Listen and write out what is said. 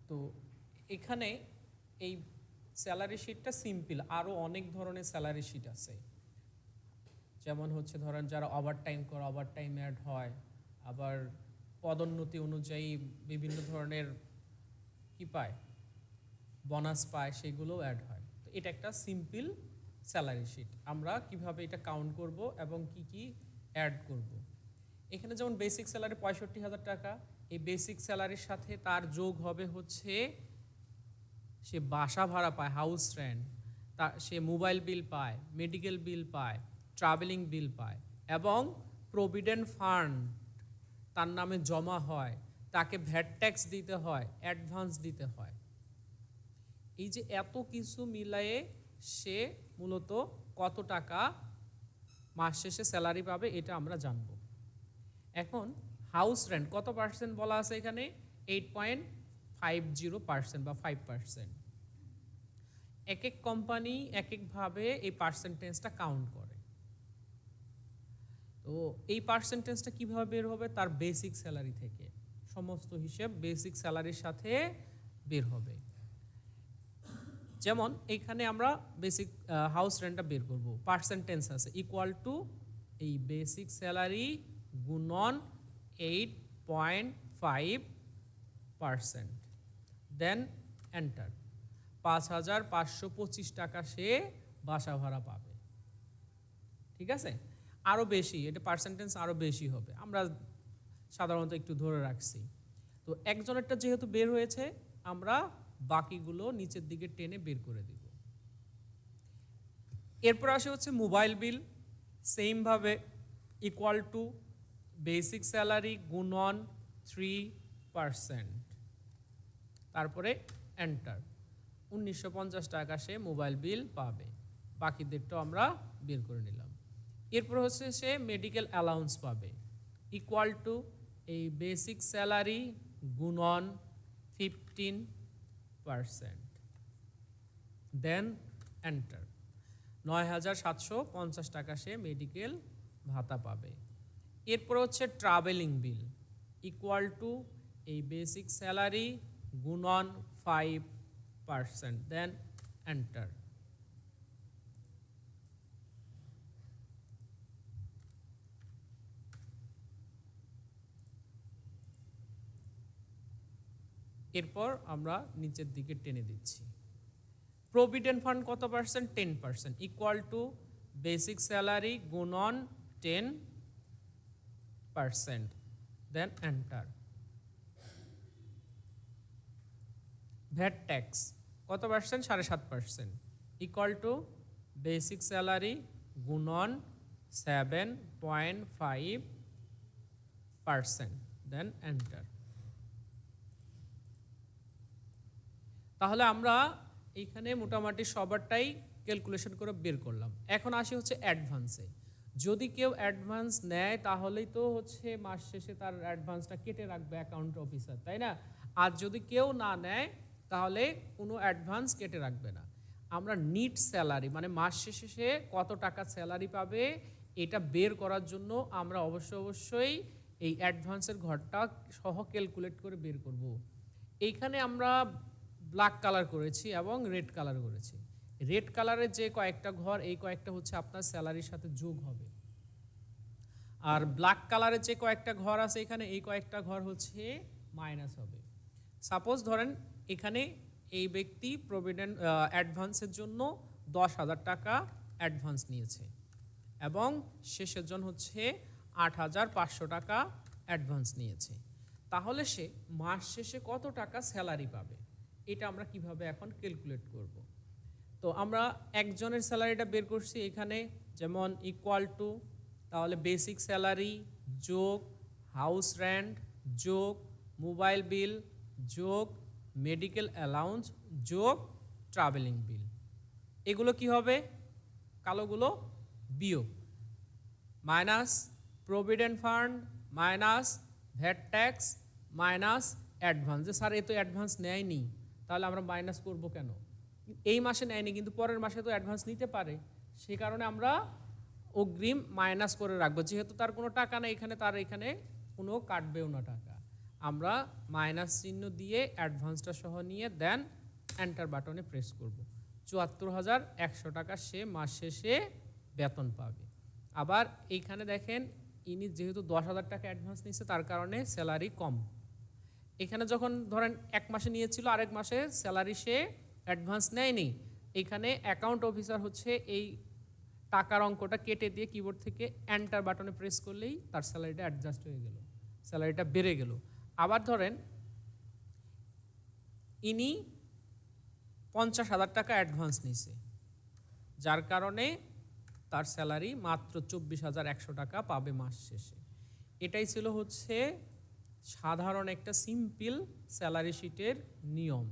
তো এখানে এই স্যালারি শিটটা সিম্পল, আরও অনেক ধরনের স্যালারি শিট আছে। যেমন হচ্ছে ধরেন যারা ওভারটাইম করে ওভারটাইম অ্যাড হয়, আবার পদোন্নতি অনুযায়ী বিভিন্ন ধরনের কি পায়, বোনাস পায়, সেগুলোও অ্যাড হয়। তো এটা একটা সিম্পল স্যালারি শিট। আমরা কিভাবে এটা কাউন্ট করব এবং কি কি অ্যাড করব। এখানে যেমন বেসিক স্যালারি 65,000 টাকা, এই বেসিক স্যালারির সাথে তার যোগ হবে হচ্ছে সে বাসা ভাড়া পায়, হাউস রেন্ট, সে মোবাইল বিল পায়, মেডিকেল বিল পায়, ট্রাভেলিং বিল পায়, এবং প্রভিডেন্ট ফান্ড তার নামে জমা হয়, তাকে ভ্যাট ট্যাক্স দিতে হয়, অ্যাডভান্স দিতে হয়। এই যে এত কিছু মিলায়ে সে মূলত কত টাকা মাস শেষে স্যালারি পাবে এটা আমরা জানব। এখন হাউস রেন্ট কত পার্সেন্ট বলা আছে এখানে, 8.50% বা 5%। এক এক কোম্পানি এক একভাবে এই পার্সেন্টেজটা কাউন্ট করে। তো এই পার্সেন্টেজটা কিভাবে বের হবে, তার বেসিক স্যালারি থেকে। সমস্ত হিসেব বেসিক স্যালারির সাথে বের হবে। যেমন এইখানে আমরা বেসিক হাউস রেন্টটা বের করব, পার্সেন্টেজ আছে ইকুয়াল টু এই বেসিক স্যালারি গুণন 8.5%, দেন এন্টার। 5,525 টাকা সে বাসা ভাড়া পাবে। ঠিক আছে, আরও বেশি, এটা পার্সেন্টেজ আরও বেশি হবে, আমরা সাধারণত একটু ধরে রাখছি। তো একজনেরটা যেহেতু বের হয়েছে, আমরা বাকিগুলো নিচের দিকে টেনে বের করে দিব। এরপর আসে হচ্ছে মোবাইল বিল, সেমভাবে ইকুয়াল টু বেসিক স্যালারি গুণন 3%, তারপরে এন্টার। 1950 টাকা সে মোবাইল বিল পাবে, বাকিদেরটাও আমরা বের করে নিলাম। এরপর হচ্ছে সে মেডিকেল অ্যালাউন্স পাবে, ইকুয়াল টু এই বেসিক স্যালারি গুণন 15%, দেন এন্টার। 9,750 টাকা সে মেডিকেল ভাতা পাবে। এরপর হচ্ছে ট্রাভেলিং বিল, ইকুয়াল টু এই বেসিক স্যালারি গুণন 5%, দেন এন্টার। এরপর আমরা নিচের দিকে টেনে দিচ্ছি। প্রভিডেন্ট ফান্ড কত percent, 10%, equal to basic salary গুণন 10%, দেন এন্টার। ভ্যাট ট্যাক্স কত percent, 7.5%, equal to basic salary গুণন 7.5%, দেন এন্টার। তাহলে আমরা এইখানে মোটামুটি সবারটাই ক্যালকুলেশন করে বের করলাম। এখন আসি হচ্ছে অ্যাডভান্সে। যদি কেউ অ্যাডভান্স নেয় তাহলেই তো হচ্ছে মাস শেষে তার অ্যাডভান্সটা কেটে রাখবে অ্যাকাউন্ট অফিসার, তাই না? আর যদি কেউ না নেয় তাহলে কোনো অ্যাডভান্স কেটে রাখবে না। আমরা নিট স্যালারি মানে মাস শেষে সে কত টাকা স্যালারি পাবে এটা বের করার জন্য আমরা অবশ্যই এই অ্যাডভান্সের ঘরটা সহ ক্যালকুলেট করে বের করব। এইখানে আমরা ব্ল্যাক কালার করেছি এবং রেড কালার করেছি। রেড কালারের যে কয়েকটা ঘর, এই কয়েকটা হচ্ছে আপনার স্যালারির সাথে যোগ হবে। আর ব্ল্যাক কালারের যে কয়েকটা ঘর আছে এখানে, এই কয়েকটা ঘর হচ্ছে মাইনাস হবে। সাপোজ ধরেন এখানে এই ব্যক্তি প্রভিডেন্ট অ্যাডভান্সের জন্য 10,000 টাকা অ্যাডভান্স নিয়েছে এবং শেষের জন হচ্ছে 8,500 টাকা অ্যাডভান্স নিয়েছে। তাহলে সে মাস শেষে কত টাকা স্যালারি পাবে এটা আমরা কিভাবে এখন ক্যালকুলেট করব। তো আমরা একজনের স্যালারিটা বের করছি এখানে, যেমন ইকুয়াল টু, তাহলে বেসিক স্যালারি যোগ হাউস রেন্ট যোগ মোবাইল বিল যোগ মেডিকেল অ্যালাউন্স যোগ ট্রাভেলিং বিল, এগুলো কি হবে, কালোগুলো বিয়োগ, minus provident fund minus VAT tax minus advance. যে স্যার এ তো অ্যাডভান্স নেয়নি, তাহলে আমরা মাইনাস করব কেন? এই মাসে নেয়নি কিন্তু পরের মাসে তো অ্যাডভান্স নিতে পারে, সে কারণে আমরা অগ্রিম মাইনাস করে রাখবো। যেহেতু তার কোনো টাকা নেই এখানে, তার এখানে কোনো কাটবেও না টাকা। আমরা মাইনাস চিহ্ন দিয়ে অ্যাডভান্সটা সহ নিয়ে দেন এন্টার বাটনে প্রেস করব। ৭৪,১০০ টাকা সে মাস শেষে বেতন পাবে। আবার এইখানে দেখেন ইনি যেহেতু ১০,০০০ টাকা অ্যাডভান্স নিচ্ছে তার কারণে স্যালারি কম। এখানে যখন ধরেন এক মাসে নিয়েছিল আরেক মাসে স্যালারি সে অ্যাডভান্স নেয়নি, এখানে অ্যাকাউন্ট অফিসার হচ্ছে এই টাকার অঙ্কটা কেটে দিয়ে কিবোর্ড থেকে এন্টার বাটনে প্রেস করলেই তার স্যালারিটা অ্যাডজাস্ট হয়ে গেল, স্যালারিটা বেড়ে গেল। আবার ধরেন ইনি ৫০,০০০ টাকা অ্যাডভান্স নিছে, যার কারণে তার স্যালারি মাত্র ২৪,১০০ টাকা পাবে মাস শেষে। এটাই ছিল হচ্ছে সাধারণ একটা সিম্পল স্যালারি শিটের নিয়ম।